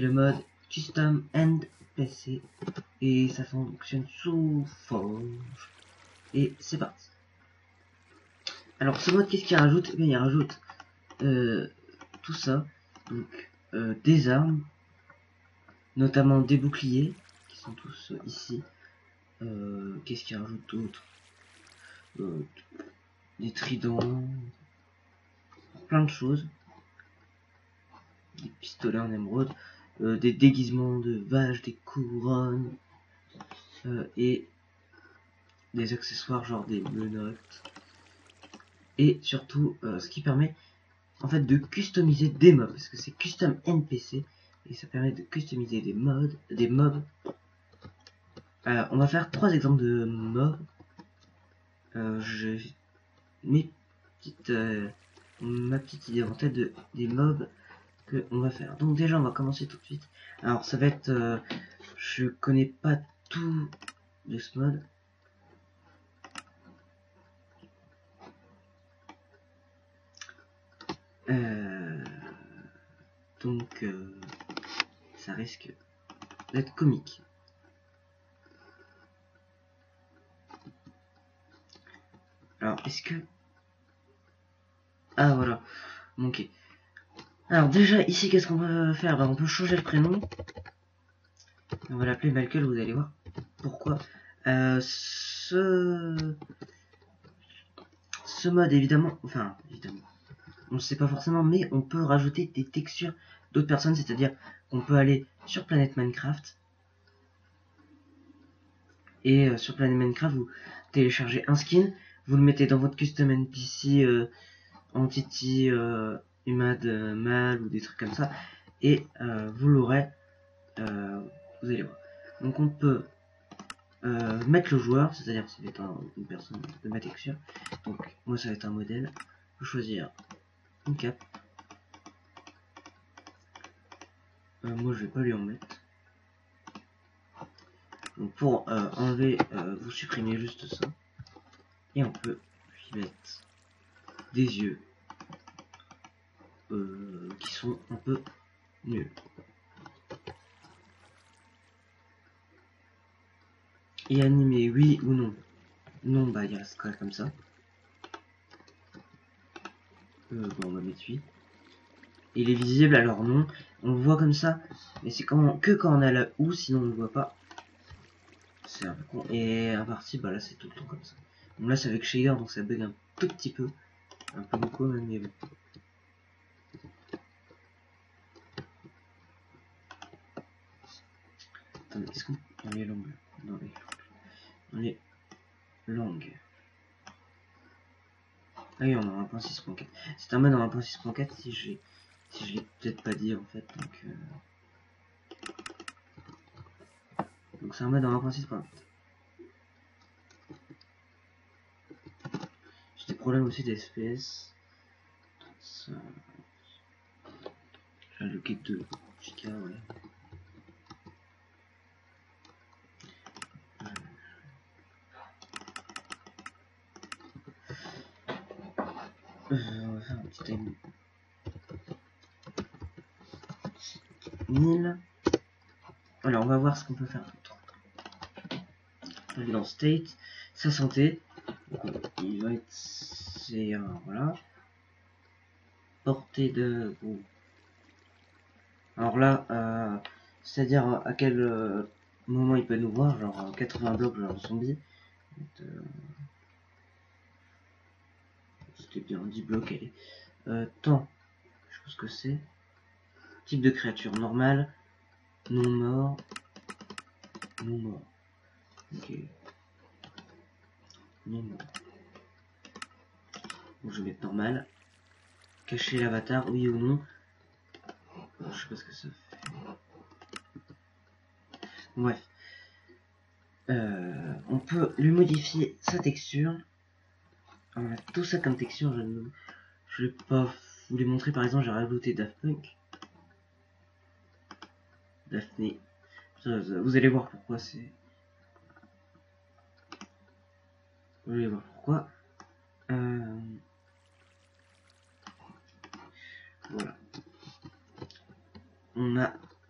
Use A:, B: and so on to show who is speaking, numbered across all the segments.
A: le mode Custom NPC et ça fonctionne sous Forge. Et c'est parti. Alors ce mode, qu'est-ce qu'il rajoute? Eh bien, il rajoute tout ça, donc des armes, notamment des boucliers qui sont tous ici. Qu'est-ce qu'il rajoute d'autre? Des tridents, plein de choses, des pistolets en émeraude, des déguisements de vaches, des couronnes et des accessoires genre des menottes, et surtout ce qui permet en fait de customiser des mobs, parce que c'est custom NPC et ça permet de customiser des mobs. On va faire 3 exemples de mobs. Je ma petite idée en tête des mobs que on va faire. Donc déjà on va commencer tout de suite. Alors ça va être je connais pas tout de ce mode. Donc ça risque d'être comique. Alors est-ce que ah voilà, ok. Alors déjà ici qu'est-ce qu'on va faire? On peut changer le prénom. On va l'appeler Michael, vous allez voir pourquoi. Ce mode évidemment, on ne sait pas forcément, mais on peut rajouter des textures d'autres personnes, c'est-à-dire qu'on peut aller sur Planète Minecraft et sur Planète Minecraft vous téléchargez un skin, vous le mettez dans votre custom NPC Entity Umad Mal ou des trucs comme ça et vous l'aurez, vous allez voir. Donc on peut mettre le joueur, c'est-à-dire ça va être une personne de ma texture, donc moi ça va être un modèle, je peux choisir une cape. Moi je vais pas lui en mettre. Donc pour enlever, vous supprimez juste ça. Et on peut lui mettre des yeux qui sont un peu nuls. Et animé, oui ou non? Non, bah il restera comme ça. Bon, on va mettre oui. Il est visible, alors non. On le voit comme ça, mais c'est que quand on a la OU, sinon on ne le voit pas. C'est un peu con. Et à partir, bah là c'est tout le temps comme ça. Donc là c'est avec shader, donc ça bug un tout petit peu. Un peu beaucoup même, mais bon. Attendez, est-ce qu'on est longue? Non, on est longue. Ah oui, on a 1.6.4. C'est un mode en 1.6.4 si je l'ai peut-être pas dit en fait. Donc c'est un mode en 1.6.4. J'ai des problèmes aussi d'SPS. J'ai le kit de JK, ouais. On va faire un petit time 1000. Alors on va voir ce qu'on peut faire d'autre. On va aller dans State, sa santé. Il va être. C'est voilà. Portée de. Bon. Alors là, c'est-à-dire à quel moment il peut nous voir, genre 80 blocs, genre zombie. C'était bien 10 blocs, allez. Temps, je pense que c'est. Type de créature normale, non mort, non mort. Ok. Non mort. Bon, je vais mettre normal. Cacher l'avatar, oui ou non. Je sais pas ce que ça fait. Bref. On peut lui modifier sa texture. On a tout ça comme texture. Je vais pas vous les montrer. Par exemple, j'ai rajouté Daft Punk. Daphné. Vous allez voir pourquoi c'est. Vous allez voir pourquoi. Voilà. On a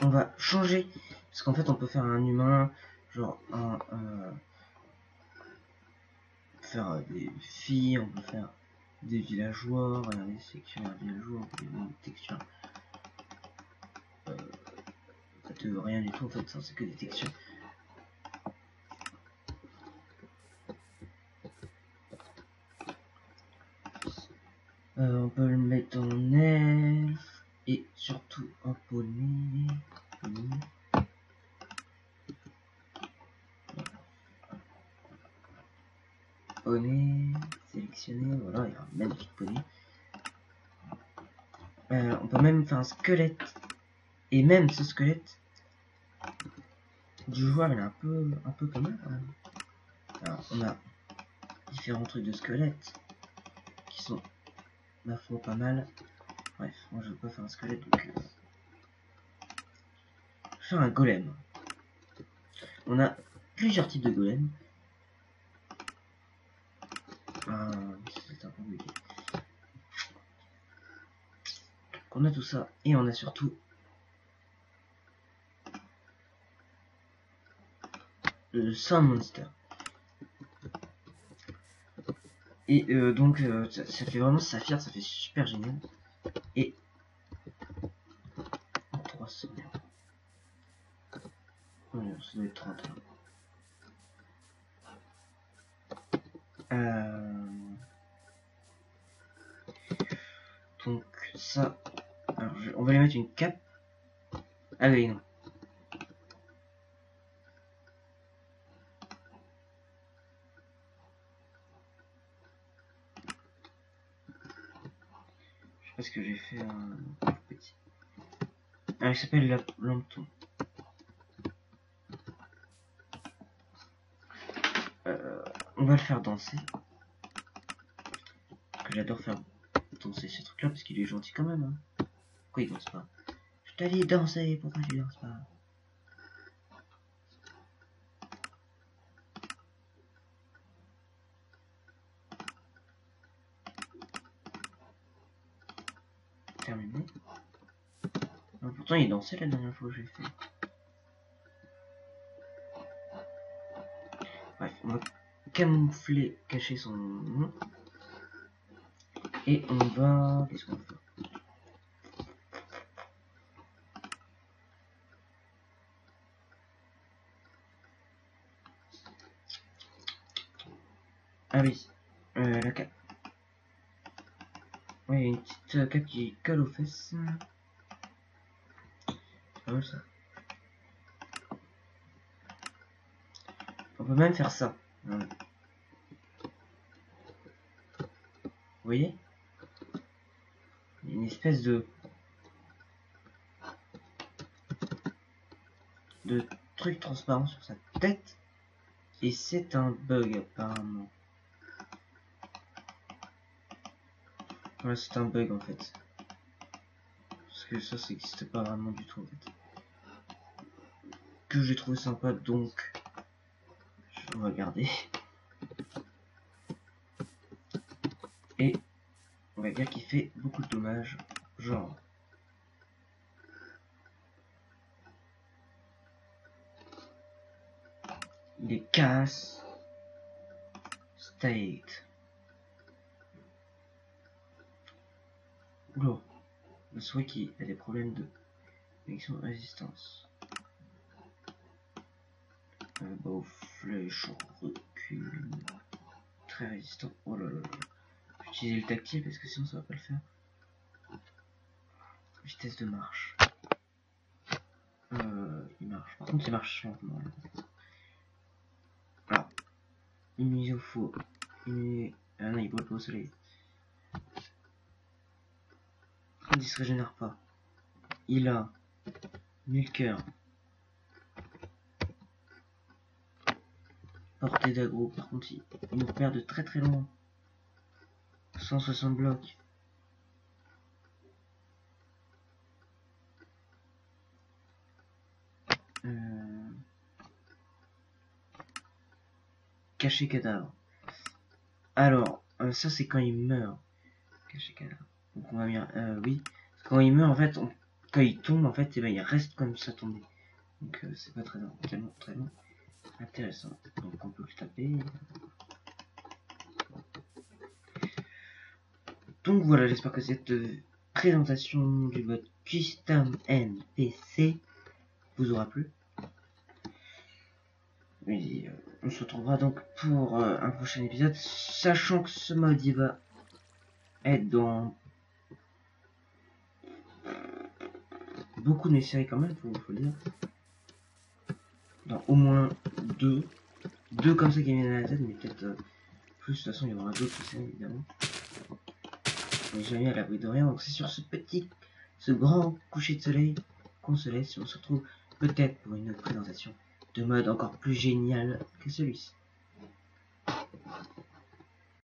A: on va changer, parce qu'en fait on peut faire un humain, genre faire des filles, on peut faire des villageois, regardez c'est que un villageois, on peut faire des textures. En fait rien du tout en fait, c'est que des textures. On peut le mettre en elfe et surtout en poney. Poney, sélectionner, voilà, il y a un magnifique poney. On peut même faire un squelette. Et même ce squelette du joueur, il est un peu comme ça. Alors, on a différents trucs de squelettes qui sont, ma foi, pas mal. Bref, moi je veux pas faire un squelette, donc je vais faire un golem. On a plusieurs types de golems. C'est un peu compliqué. On a tout ça et on a surtout le Sound Monster. Et donc ça fait vraiment saphir, ça fait super génial. Et 3 secondes. Ouais, ça doit être 30. Donc ça, alors on va lui mettre une cape. Ah oui non. Je sais pas ce que j'ai fait un petit. Ah, il s'appelle la lampeton. On va le faire danser. Que j'adore faire danser ce truc là parce qu'il est gentil quand même. Hein. Pourquoi il danse pas? Je t'ai dit danser, pourquoi tu danses pas? Terminé. Non, pourtant il dansait la dernière fois que j'ai fait. Bref, on va camoufler, cacher son nom. Et on va... Qu'est-ce qu'on va faire? Ah oui, la cape. Oui, il y a une petite cape qui colle aux fesses. C'est pas mal ça. On peut même faire ça. Voilà. Vous voyez? Il y a une espèce de truc transparent sur sa tête. Et c'est un bug apparemment. Voilà, c'est un bug en fait. Parce que ça n'existe pas vraiment du tout en fait. Que j'ai trouvé sympa donc on va garder. Et on va dire qu'il fait beaucoup de dommages. Genre. Il est casse. State. Oula. Le souhait qui a des problèmes de connexion de résistance. Bas aux flèches, recul. Très résistant. Oh là là là. Je vais utiliser le tactile parce que sinon ça va pas le faire. Vitesse de marche. Il marche. Par contre, il marche lentement. Alors, il faut. Ah non, il brûle pas au soleil. Il se régénère pas. Il a 1000 cœurs. Portée d'aggro. Par contre, il nous repère de très très loin. 160 blocs. Cacher cadavre. Alors, ça c'est quand il meurt. Cacher cadavre. Donc on va bien. Oui. Quand il meurt, en fait, quand il tombe, en fait, et ben, il reste comme ça tombé. Donc c'est pas tellement intéressant. Donc on peut le taper. Donc voilà, j'espère que cette présentation du mode Custom NPC vous aura plu. Et on se retrouvera donc pour un prochain épisode, sachant que ce mode il va être dans beaucoup de mes séries quand même, faut le dire. Dans au moins deux comme ça qui viennent à la tête, mais peut-être plus, de toute façon il y aura d'autres séries évidemment. On n'est jamais à l'abri de rien, donc c'est sur ce grand coucher de soleil qu'on se laisse, on se retrouve peut-être pour une autre présentation de mode encore plus génial que celui-ci.